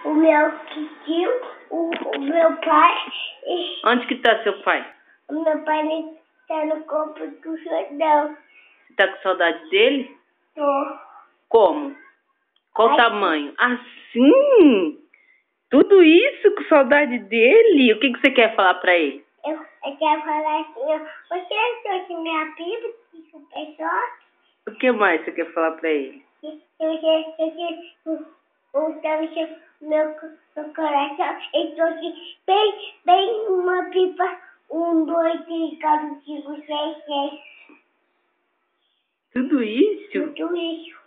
o meu tio, o meu pai. Onde que tá seu pai? O meu pai está no corpo do Jordão. Você tá com saudade dele? Tô. Como? Qual Ai, tamanho? Assim? Tudo isso com saudade dele? O que você quer falar pra ele? Eu quero falar assim, ó. Você trouxe minha pipa de super sorte? O que mais você quer falar pra ele? Meu coração, ele trouxe bem uma pipa, 1, 2, 3, 4, 5, 6, 6. Tudo isso? Tudo isso.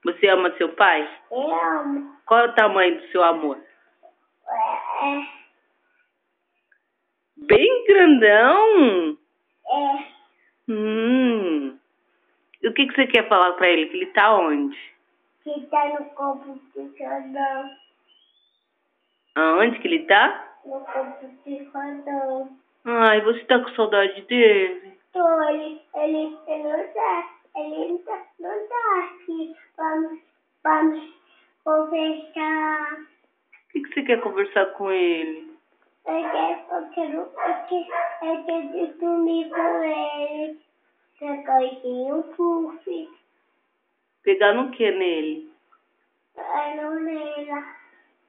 Você ama seu pai? Eu amo. Qual é o tamanho do seu amor? Bem grandão? E o que você quer falar pra ele? Que ele tá onde? Que tá no corpo do Jordão. Aonde que ele tá? No corpo do Jordão. Ai, você tá com saudade dele? Tô, ele não tá aqui. Vamos conversar. O que você quer conversar com ele? Eu quero dormir com ele. Pegar puff. Pegar no que nele? Ai, não lembro.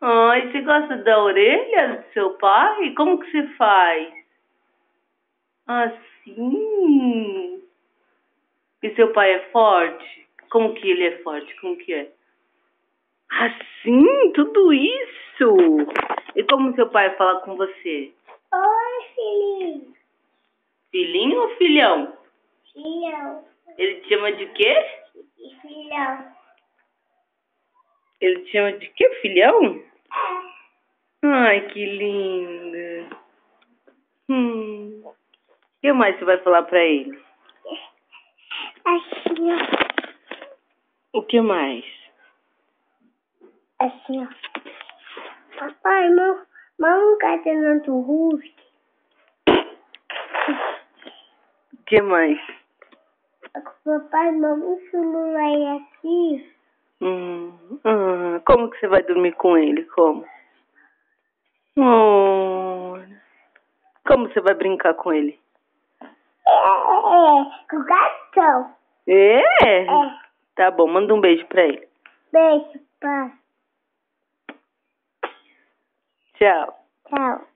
Ai, você gosta da orelha do seu pai? Como que você faz? Assim? E seu pai é forte? Como que ele é forte? Como que é? Assim? Tudo isso? E como seu pai fala com você? Oi, filhinho. Filhinho ou filhão? Filhão. Ele te chama de quê? Filhão. Ele te chama de quê? Filhão? Ai, que linda. O que mais você vai falar pra ele? Assim, ó. O que mais? Assim, ó. Papai, não quer ter tanto rosto. O que mais? Papai, o celular aqui. Como que você vai dormir com ele? Como? Como você vai brincar com ele? Com o gatão. É? Tá bom, manda um beijo pra ele. Beijo, pai. Tchau. Tchau.